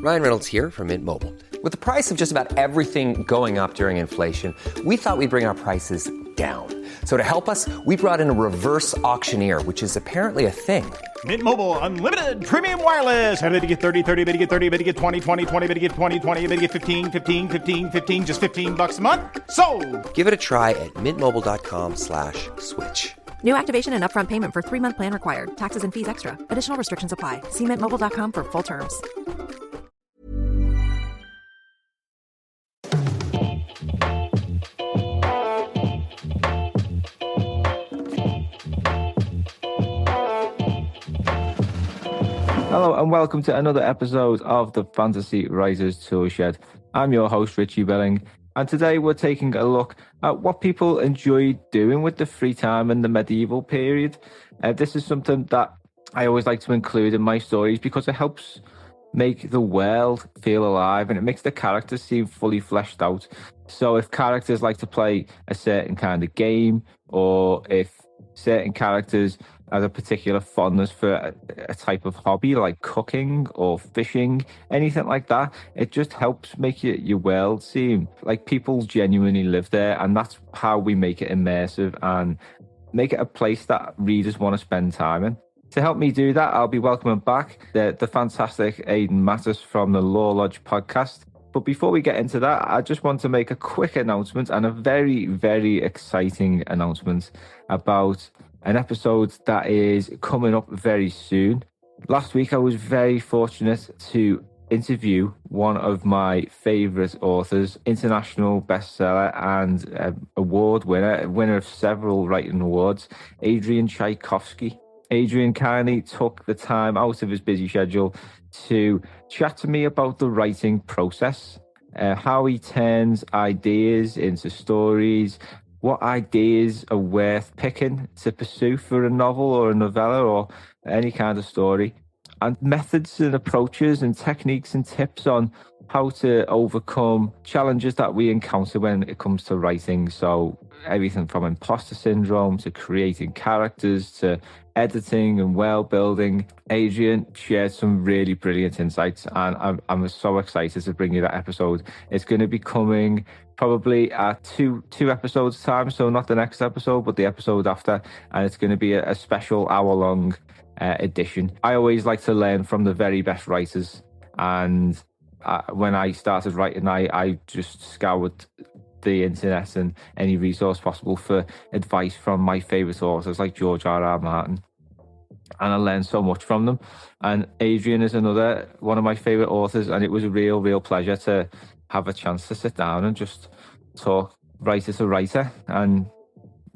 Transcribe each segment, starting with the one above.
Ryan Reynolds here from Mint Mobile. With the price of just about everything going up during inflation, we thought we'd bring our prices down. So to help us, we brought in a reverse auctioneer, which is apparently a thing. Mint Mobile Unlimited Premium Wireless. How to get 30, 30, bit to get 30, bit to get 20, 20, 20, bit to get 20, 20, bit to get 15, 15, 15, 15, just $15 a month? Sold! Give it a try at mintmobile.com/switch. New activation and upfront payment for 3-month plan required. Taxes and fees extra. Additional restrictions apply. See mintmobile.com for full terms. Hello and welcome to another episode of the Fantasy Writers Toolshed. I'm your host, Richie Billing, and today we're taking a look at what people enjoy doing with the free time in the medieval period. This is something that I always like to include in my stories because it helps make the world feel alive and it makes the characters seem fully fleshed out. So if characters like to play a certain kind of game, or if certain characters have a particular fondness for a type of hobby like cooking or fishing, anything like that, it just helps make your world seem like people genuinely live there, and that's how we make it immersive and make it a place that readers want to spend time in. To help me do that, I'll be welcoming back the fantastic Aidan Mattis from the Law Lodge podcast. But before we get into that, I just want to make a quick announcement, and a very, very exciting announcement about an episode that is coming up very soon. Last week, I was very fortunate to interview one of my favourite authors, international bestseller and award winner of several writing awards, Adrian Tchaikovsky. Adrian kindly took the time out of his busy schedule to chat to me about the writing process, how he turns ideas into stories, what ideas are worth picking to pursue for a novel or a novella or any kind of story, and methods and approaches and techniques and tips on how to overcome challenges that we encounter when it comes to writing. So everything from imposter syndrome to creating characters to editing and world building. Adrian shared some really brilliant insights, and I'm so excited to bring you that episode. It's going to be coming probably at two episodes time, so not the next episode but the episode after, and it's going to be a special hour-long edition. I always like to learn from the very best writers, and when I started writing, I just scoured the internet and any resource possible for advice from my favourite authors like George R.R. Martin, and I learned so much from them. And Adrian is another one of my favourite authors, and it was a real pleasure to have a chance to sit down and just talk writer to writer and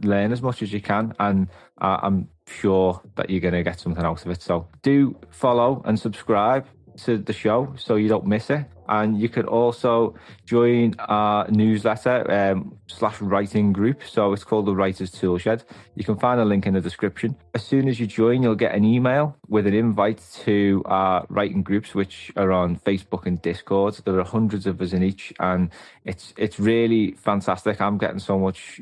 learn as much as you can, and I'm sure that you're going to get something out of it. So do follow and subscribe to the show so you don't miss it, and you can also join our newsletter / writing group. So it's called the Writers Toolshed. You can find a link in the description. As soon as you join, you'll get an email with an invite to our writing groups, which are on Facebook and Discord. There are hundreds of us in each, and it's really fantastic. I'm getting so much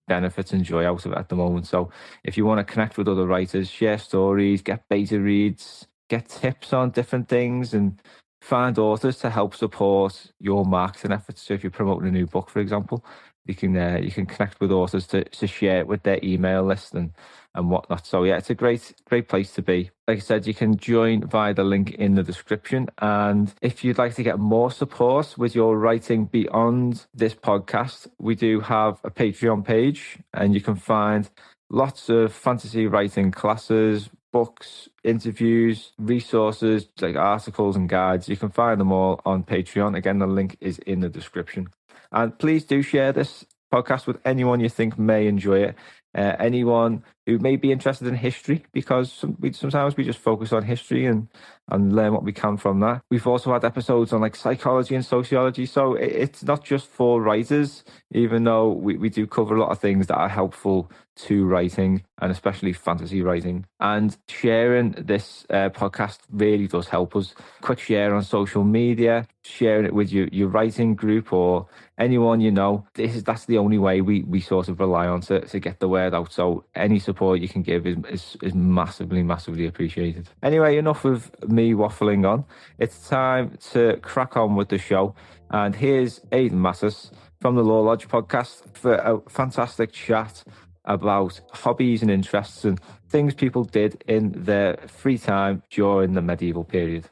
benefits and joy out of it at the moment. So if you want to connect with other writers, share stories, get beta reads, get tips on different things, and find authors to help support your marketing efforts. So if you're promoting a new book, for example, you can connect with authors to share it with their email list and whatnot. So yeah, it's a great place to be. Like I said, you can join via the link in the description. And if you'd like to get more support with your writing beyond this podcast, we do have a Patreon page, and you can find lots of fantasy writing classes, books, interviews, resources like articles and guides. You can find them all on Patreon. Again, the link is in the description. And please do share this podcast with anyone you think may enjoy it. Anyone who may be interested in history, because sometimes we just focus on history and learn what we can from that. We've also had episodes on like psychology and sociology, so it's not just for writers, even though we do cover a lot of things that are helpful to writing and especially fantasy writing. And sharing this podcast really does help us. Quick share on social media, sharing it with your writing group or anyone you know. That's the only way we sort of rely on to get the word out. So any support support you can give is massively, massively appreciated. Anyway, enough of me waffling on. It's time to crack on with the show. And here's Aidan Mattis from the Law Lodge podcast for a fantastic chat about hobbies and interests and things people did in their free time during the medieval period.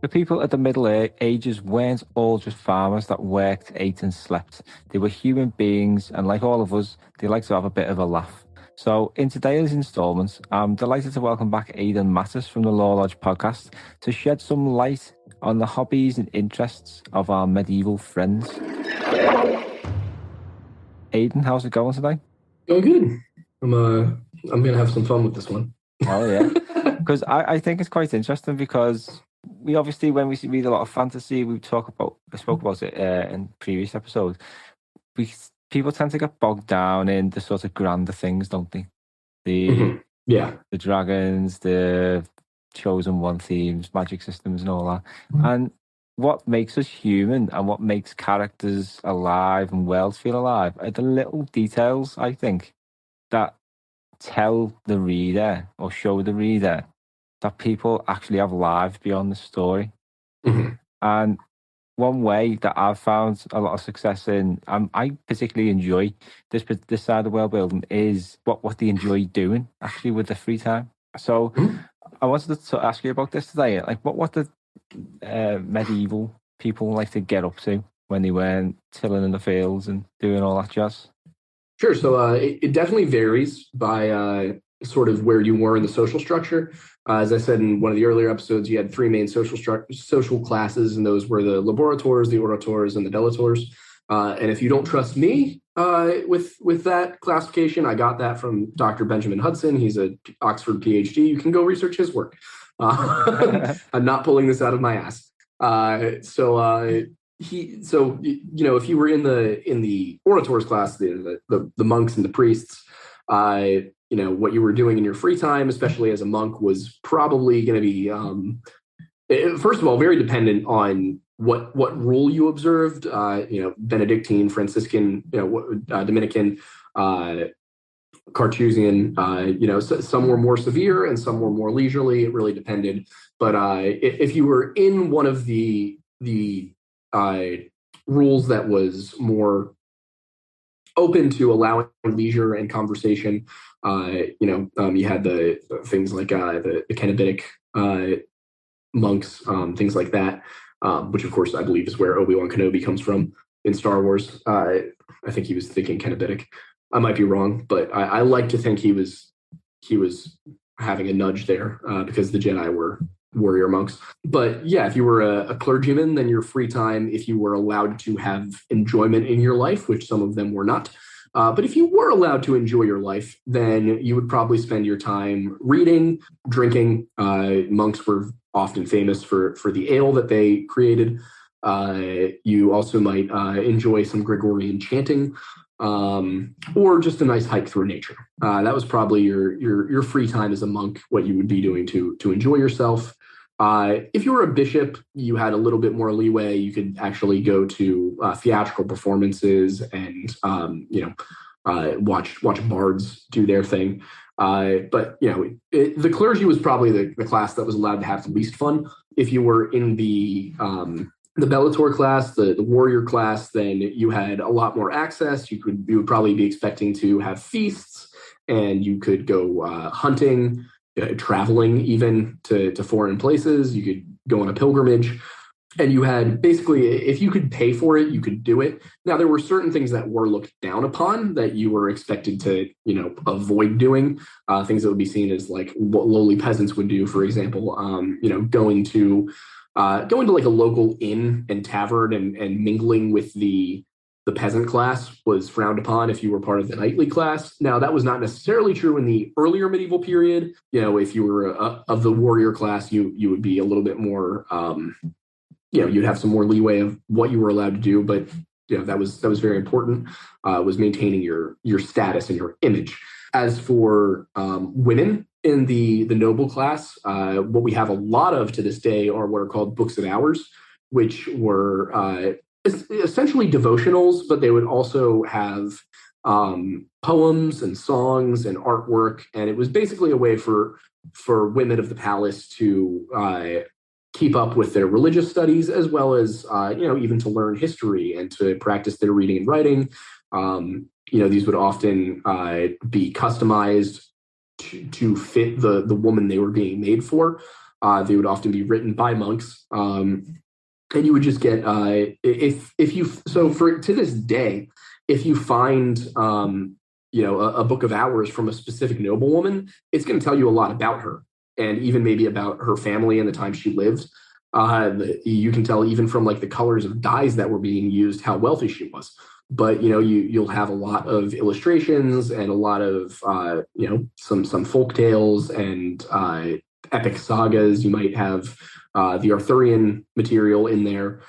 The people at the Middle Ages weren't all just farmers that worked, ate and slept. They were human beings, and like all of us, they like to have a bit of a laugh. So in today's instalment, I'm delighted to welcome back Aidan Mattis from the Law Lodge podcast to shed some light on the hobbies and interests of our medieval friends. Aidan, how's it going today? Going good. I'm gonna have some fun with this one. Oh yeah, because I think it's quite interesting because we obviously, when we read a lot of fantasy, I spoke about it in previous episodes. People tend to get bogged down in the sort of grander things, don't they? The dragons, the chosen one themes, magic systems, and all that. Mm-hmm. And what makes us human and what makes characters alive and worlds feel alive are the little details, I think, that tell the reader or show the reader that people actually have lives beyond the story. Mm-hmm. And one way that I've found a lot of success in, I particularly enjoy this side of world building, is what they enjoy doing actually with their free time. So I wanted to ask you about this today. Like, what did medieval people like to get up to when they weren't tilling in the fields and doing all that jazz? Sure. So it definitely varies by sort of where you were in the social structure. As I said in one of the earlier episodes, you had three main social classes, and those were the laborators, the orators, and the delators. And if you don't trust me with that classification, I got that from Dr. Benjamin Hudson. He's an Oxford PhD. You can go research his work. I'm not pulling this out of my ass. If you were in the orators class, the monks and the priests, what you were doing in your free time, especially as a monk, was probably going to be, first of all, very dependent on what rule you observed. Benedictine, Franciscan, Dominican, Carthusian. Some were more severe and some were more leisurely. It really depended. But if you were in one of the rules that was more open to allowing leisure and conversation, you had the things like the Kennebitic monks, things like that, which of course I believe is where Obi-Wan Kenobi comes from in Star Wars. I think he was thinking Kennebitic. I might be wrong, but I like to think he was having a nudge there because the Jedi were warrior monks. But yeah, if you were a clergyman, then your free time, if you were allowed to have enjoyment in your life, which some of them were not, but if you were allowed to enjoy your life, then you would probably spend your time reading, drinking. Monks were often famous for the ale that they created. You also might enjoy some Gregorian chanting, or just a nice hike through nature. That was probably your free time as a monk, what you would be doing to enjoy yourself. If you were a bishop, you had a little bit more leeway. You could actually go to theatrical performances and watch bards do their thing. But the clergy was probably the class that was allowed to have the least fun. If you were in the Bellator class, the warrior class, then you had a lot more access. You would probably be expecting to have feasts, and you could go hunting, traveling even to foreign places. You could go on a pilgrimage, and you had basically, if you could pay for it, you could do it. Now, there were certain things that were looked down upon that you were expected to, avoid doing, things that would be seen as like what lowly peasants would do, for example, going to like a local inn and tavern and mingling with the peasant class was frowned upon if you were part of the knightly class. Now, that was not necessarily true in the earlier medieval period. If you were of the warrior class, you would be a little bit more, you'd have some more leeway of what you were allowed to do. But that was very important, was maintaining your status and your image. As for women in the noble class, what we have a lot of to this day are what are called books of hours, which were essentially devotionals, but they would also have poems and songs and artwork, and it was basically a way for women of the palace to keep up with their religious studies, as well as even to learn history and to practice their reading and writing. These would often be customized to fit the woman they were being made for. They would often be written by monks, and you would just get to this day, if you find a book of hours from a specific noblewoman, it's going to tell you a lot about her, and even maybe about her family and the time she lived. You can tell even from like the colors of dyes that were being used how wealthy she was. But you'll have a lot of illustrations and a lot of some folk tales and epic sagas. You might have the Arthurian material in there,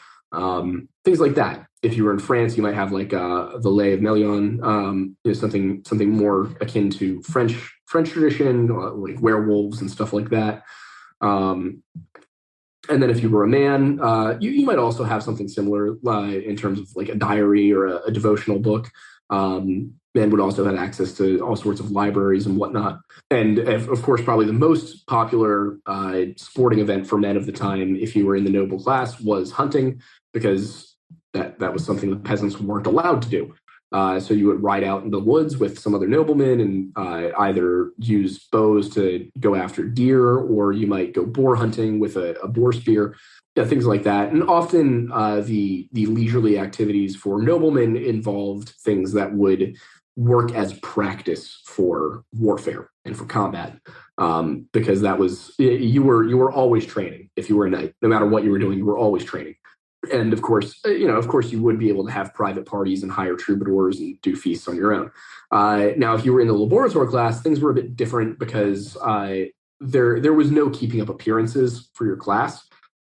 things like that. If you were in France, you might have like the Lay of Melion, something more akin to French tradition, like werewolves and stuff like that. And then if you were a man, you might also have something similar in terms of like a diary or a devotional book. Men would also have access to all sorts of libraries and whatnot. And of course, probably the most popular sporting event for men of the time, if you were in the noble class, was hunting, because that was something the peasants weren't allowed to do. So you would ride out in the woods with some other noblemen and either use bows to go after deer, or you might go boar hunting with a boar spear, things like that. And often the leisurely activities for noblemen involved things that would work as practice for warfare and for combat, because that was you were always training. If you were a knight, no matter what you were doing, you were always training. And of course, you would be able to have private parties and hire troubadours and do feasts on your own. Now, if you were in the laborator class, things were a bit different, because there was no keeping up appearances for your class.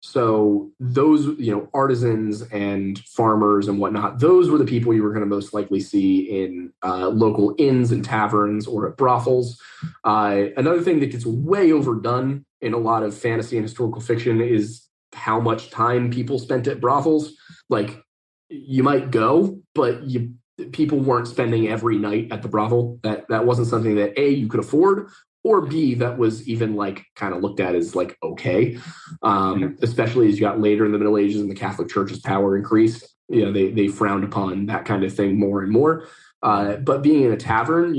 So those, artisans and farmers and whatnot, those were the people you were going to most likely see in local inns and taverns or at brothels. Another thing that gets way overdone in a lot of fantasy and historical fiction is how much time people spent at brothels. Like, you might go, but people weren't spending every night at the brothel. That wasn't something that A, you could afford, or B, that was even like kind of looked at as like okay. Especially as you got later in the Middle Ages and the Catholic Church's power increased. They frowned upon that kind of thing more and more. But being in a tavern,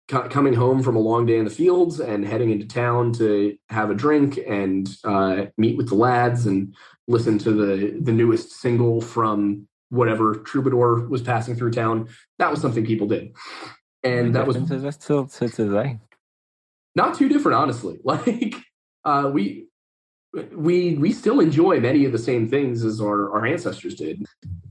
coming home from a long day in the fields and heading into town to have a drink and meet with the lads and listen to the newest single from whatever troubadour was passing through town, that was something people did. And that was still to today. Not too different, honestly. Like we still enjoy many of the same things as our ancestors did.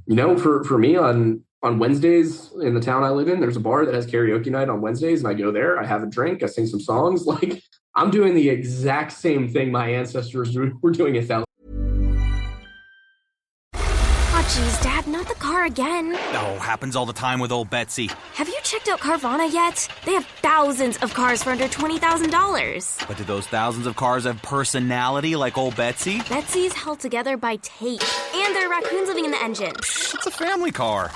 For me on Wednesdays in the town I live in, there's a bar that has karaoke night on Wednesdays, and I go there, I have a drink, I sing some songs. Like, I'm doing the exact same thing my ancestors were doing 1,000. Oh, geez, Dad, not the car again. Oh, happens all the time with old Betsy. Have you checked out Carvana yet? They have thousands of cars for under $20,000. But do those thousands of cars have personality like old Betsy? Betsy's held together by tape. And there are raccoons living in the engine. It's a family car.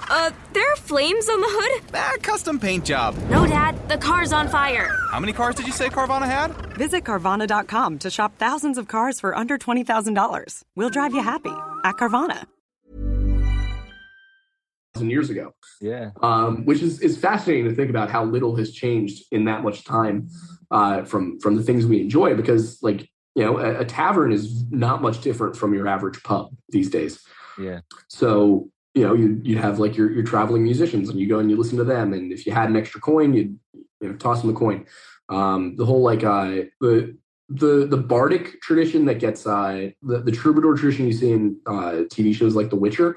There are flames on the hood? Custom paint job. No, Dad, the car's on fire. How many cars did you say Carvana had? Visit Carvana.com to shop thousands of cars for under $20,000. We'll drive you happy at Carvana. Years ago. Yeah. Which is fascinating to think about how little has changed in that much time from the things we enjoy, because a tavern is not much different from your average pub these days. Yeah. So, you'd have like your traveling musicians, and you go and you listen to them, and if you had an extra coin, you'd toss them a coin. The whole the bardic tradition that gets the troubadour tradition you see in TV shows like The Witcher,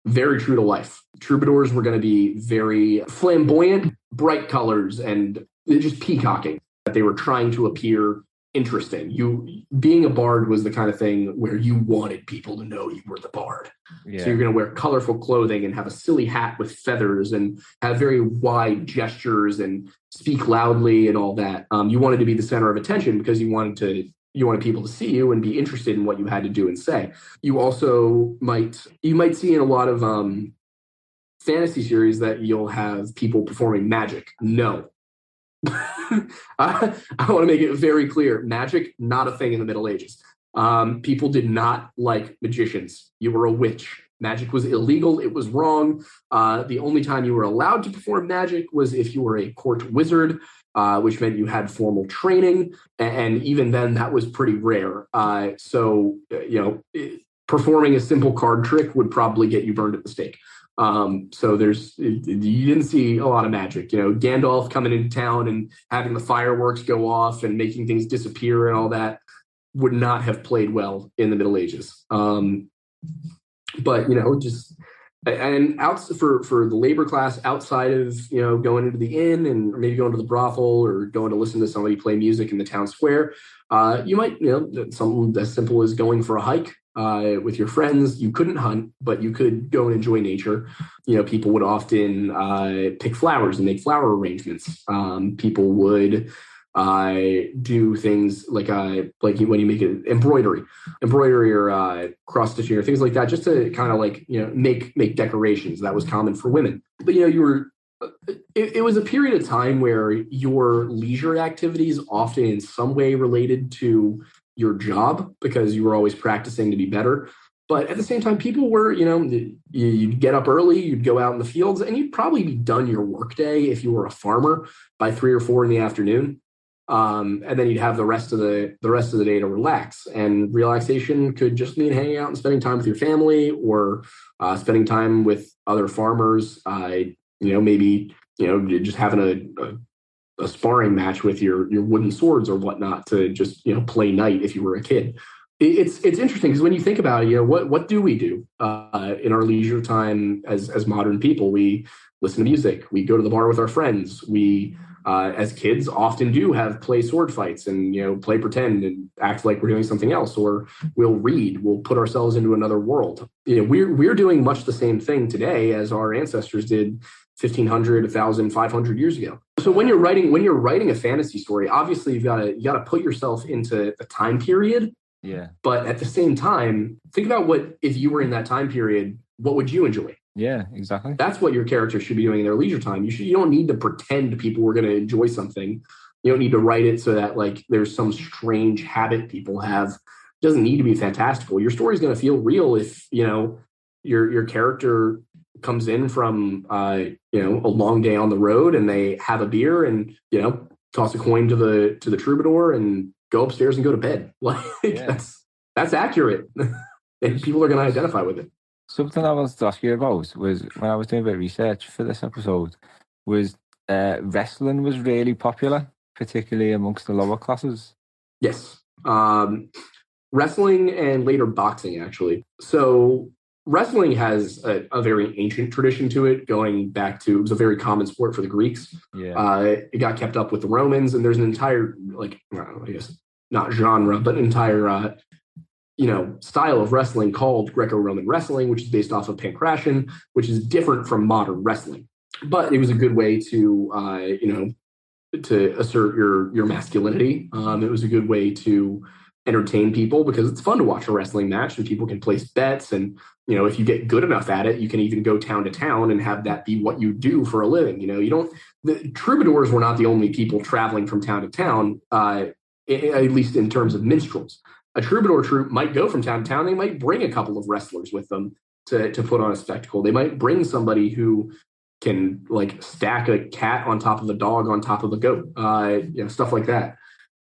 very true to life. Troubadours were going to be very flamboyant, bright colors, and just peacocking. They were trying to appear interesting. Being a bard was the kind of thing where you wanted people to know you were the bard. Yeah. So you're going to wear colorful clothing and have a silly hat with feathers and have very wide gestures and speak loudly and all that. You wanted to be the center of attention because you wanted people to see you and be interested in what you had to do and say. You also might see in a lot of fantasy series that you'll have people performing magic. No. I want to make it very clear. Magic, not a thing in the Middle Ages. People did not like magicians. You were a witch. Magic was illegal. It was wrong. The only time you were allowed to perform magic was if you were a court wizard, which meant you had formal training. And even then, that was pretty rare. Performing a simple card trick would probably get you burned at the stake. So you didn't see a lot of magic. Gandalf coming into town and having the fireworks go off and making things disappear and all that would not have played well in the Middle Ages. But for the labor class, outside of going into the inn and maybe going to the brothel or going to listen to somebody play music in the town square, you might something as simple as going for a hike with your friends. You couldn't hunt, but you could go and enjoy nature. People would often pick flowers and make flower arrangements. People would do things like when you make it embroidery or cross stitching or things like that, just to kind of make decorations. That was common for women. But it was a period of time where your leisure activities often in some way related to your job, because you were always practicing to be better. But at the same time, people were, you'd get up early, you'd go out in the fields, and you'd probably be done your workday if you were a farmer by 3 or 4 in the afternoon. And then you'd have the rest of the day to relax. And relaxation could just mean hanging out and spending time with your family, or spending time with other farmers. Maybe just having a sparring match with your wooden swords or whatnot to just play night if you were a kid. It's interesting because when you think about it, what do we do in our leisure time as modern people? We listen to music. We go to the bar with our friends. We as kids often do have play sword fights and play pretend and act like we're doing something else, or we'll read. We'll put ourselves into another world. We're doing much the same thing today as our ancestors did 1,500, 1,000, 500 years ago. So when you're writing a fantasy story, obviously you got to put yourself into the time period. Yeah. But at the same time, think about what if you were in that time period, what would you enjoy? Yeah, exactly. That's what your character should be doing in their leisure time. You don't need to pretend people were going to enjoy something. You don't need to write it so that there's some strange habit people have. It doesn't need to be fantastical. Your story is going to feel real if your character comes in from a long day on the road and they have a beer and toss a coin to the troubadour and go upstairs and go to bed. That's accurate, and people are going to identify with it. Something I wanted to ask you about was when I was doing a bit of research for this episode, was wrestling was really popular, particularly amongst the lower classes. Yes. Wrestling and later boxing, actually. So wrestling has a very ancient tradition to it, going back to, it was a very common sport for the Greeks. Yeah. It got kept up with the Romans, and there's an entire, I guess not genre, but an entire style of wrestling called Greco-Roman wrestling, which is based off of pankration, which is different from modern wrestling. But it was a good way to, to assert your masculinity. It was a good way to entertain people because it's fun to watch a wrestling match and people can place bets. And, if you get good enough at it, you can even go town to town and have that be what you do for a living. The troubadours were not the only people traveling from town to town, at least in terms of minstrels. A troubadour troupe might go from town to town. They might bring a couple of wrestlers with them to put on a spectacle. They might bring somebody who can stack a cat on top of a dog on top of a goat, stuff like that.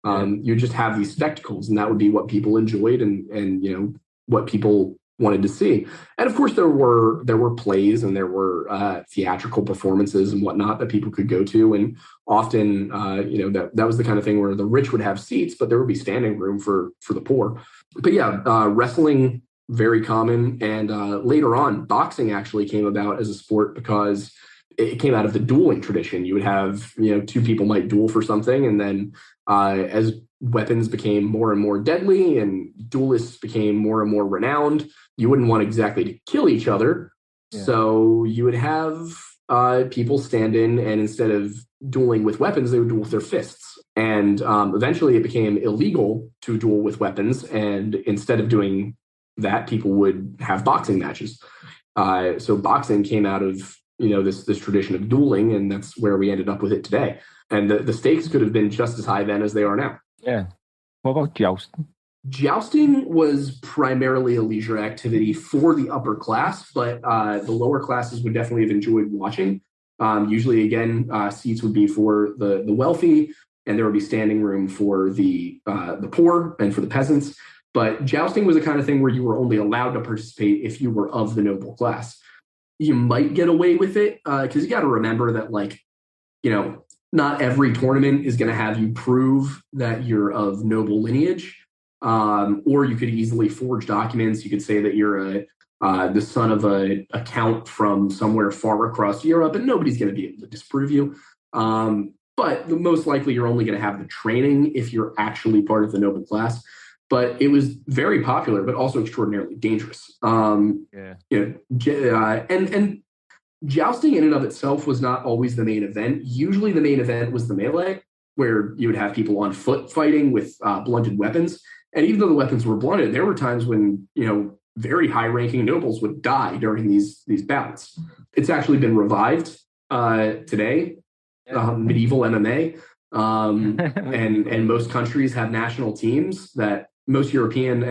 You just have these spectacles, and that would be what people enjoyed and what people wanted to see. And of course, there were plays and there were theatrical performances and whatnot that people could go to. And often, that was the kind of thing where the rich would have seats, but there would be standing room for the poor. But yeah, wrestling, very common. And later on, boxing actually came about as a sport because it came out of the dueling tradition. You would have, 2 people might duel for something. And then as weapons became more and more deadly and duelists became more and more renowned, you wouldn't want exactly to kill each other. Yeah. So you would have people stand in, and instead of dueling with weapons, they would duel with their fists. And eventually it became illegal to duel with weapons. And instead of doing that, people would have boxing matches. So boxing came out of this tradition of dueling, and that's where we ended up with it today. And the stakes could have been just as high then as they are now. Yeah. What about jousting? Jousting was primarily a leisure activity for the upper class, but the lower classes would definitely have enjoyed watching. Usually, again, seats would be for the wealthy, and there would be standing room for the poor and for the peasants. But jousting was the kind of thing where you were only allowed to participate if you were of the noble class. You might get away with it because you got to remember that, not every tournament is going to have you prove that you're of noble lineage. Or you could easily forge documents. You could say that you're the son of a count from somewhere far across Europe, and nobody's going to be able to disprove you. But most likely, you're only going to have the training if you're actually part of the noble class. But it was very popular, but also extraordinarily dangerous. And jousting in and of itself was not always the main event. Usually, the main event was the melee, where you would have people on foot fighting with blunted weapons. And even though the weapons were blunted, there were times when, very high-ranking nobles would die during these bouts. It's actually been revived today, medieval MMA. And most countries have national teams that most European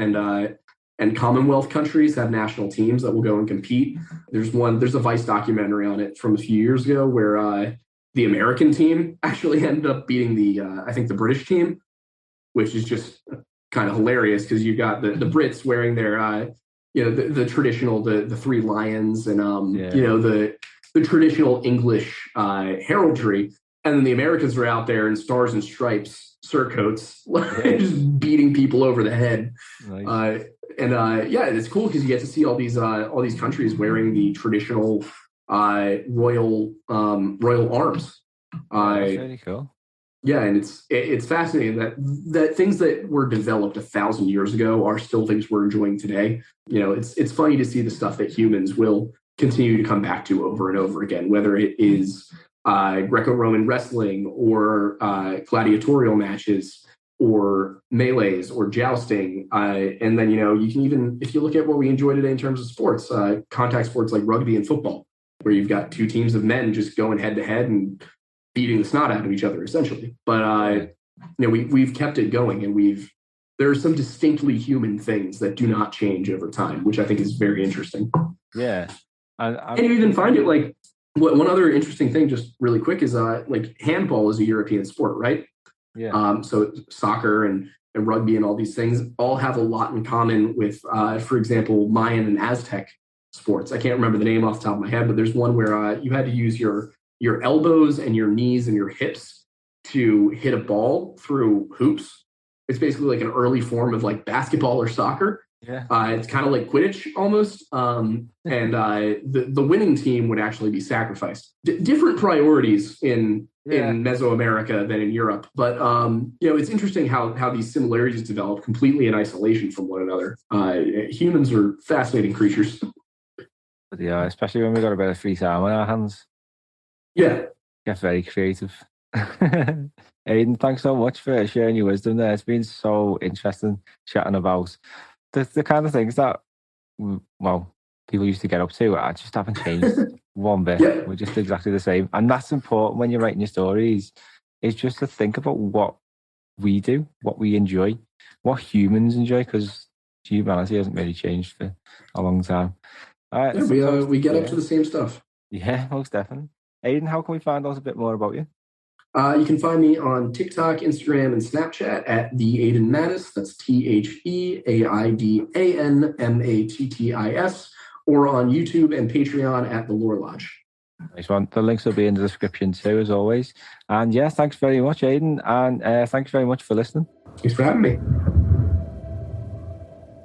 and Commonwealth countries have national teams that will go and compete. There's a Vice documentary on it from a few years ago where the American team actually ended up beating the British team, which is just kind of hilarious because you got the Brits wearing their the traditional the three lions and the traditional English heraldry, and then the Americans are out there in stars and stripes surcoats just beating people over the head. Nice. It's cool because you get to see all these countries wearing the traditional royal arms. That's really cool. Yeah, and it's fascinating that things that were developed 1,000 years ago are still things we're enjoying today. It's funny to see the stuff that humans will continue to come back to over and over again, whether it is Greco-Roman wrestling or gladiatorial matches or melees or jousting. And then, you can even, if you look at what we enjoy today in terms of sports, contact sports like rugby and football, where you've got two teams of men just going head to head and beating the snot out of each other, essentially. But we've kept it going, and there are some distinctly human things that do not change over time, which I think is very interesting. Yeah, and you even find it like one other interesting thing, just really quick, is like handball is a European sport, right? Yeah. So soccer and rugby and all these things all have a lot in common with, for example, Mayan and Aztec sports. I can't remember the name off the top of my head, but there's one where you had to use your elbows and your knees and your hips to hit a ball through hoops. It's basically like an early form of like basketball or soccer. Yeah. It's kind of like Quidditch almost. And the winning team would actually be sacrificed. Different priorities in Mesoamerica than in Europe. But, it's interesting how these similarities develop completely in isolation from one another. Humans are fascinating creatures. But yeah, especially when we've got a bit of free time on our hands. Yeah. Get very creative. Aidan, thanks so much for sharing your wisdom there. It's been so interesting chatting about the kind of things that, people used to get up to. I just haven't changed one bit. Yeah. We're just exactly the same. And that's important when you're writing your stories, is just to think about what we do, what we enjoy, what humans enjoy, because humanity hasn't really changed for a long time. We get up to the same stuff. Yeah, most definitely. Aidan, how can we find out a bit more about you? You can find me on TikTok, Instagram, and Snapchat at the Aidan Mattis. That's TheAidanMattis, or on YouTube and Patreon at The Lore Lodge. Nice one. The links will be in the description too, as always. And yeah, thanks very much, Aidan, and thanks very much for listening. Thanks for having me.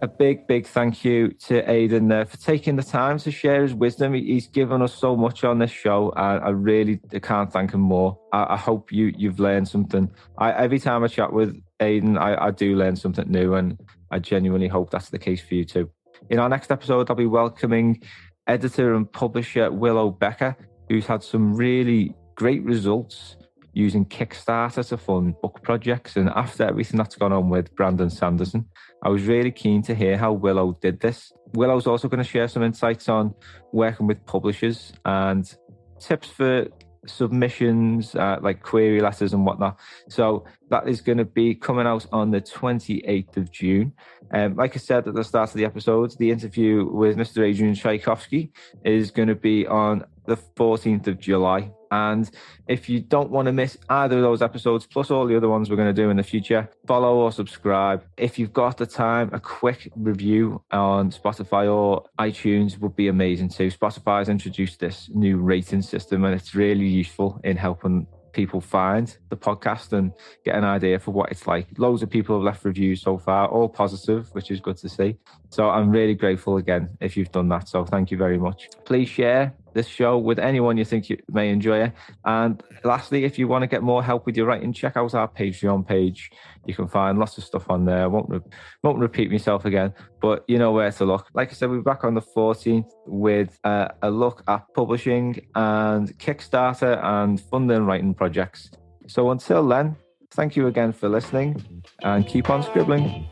A big thank you to Aidan for taking the time to share his wisdom. He's given us so much on this show, and I really can't thank him more. I hope you've learned something. Every time I chat with Aidan, I do learn something new, and I genuinely hope that's the case for you too. In our next episode, I'll be welcoming editor and publisher Willow Becker, who's had some really great results using Kickstarter to fund book projects. And after everything that's gone on with Brandon Sanderson, I was really keen to hear how Willow did this. Willow's also going to share some insights on working with publishers and tips for submissions, like query letters and whatnot. So that is going to be coming out on the 28th of June. Like I said at the start of the episode, the interview with Mr. Adrian Tchaikovsky is going to be on the 14th of July. And if you don't want to miss either of those episodes, plus all the other ones we're going to do in the future, follow or subscribe. If you've got the time, a quick review on Spotify or iTunes would be amazing too. Spotify's introduced this new rating system, and it's really useful in helping people find the podcast and get an idea for what it's like. Loads of people have left reviews so far, all positive, which is good to see. So I'm really grateful again if you've done that. So thank you very much. Please share this show with anyone you think you may enjoy it. And lastly, if you want to get more help with your writing, check out our Patreon page. You can find lots of stuff on there. I won't repeat myself again, but you know where to look. Like I said, we're back on the 14th with a look at publishing and Kickstarter and funding writing projects. So until then, thank you again for listening and keep on scribbling.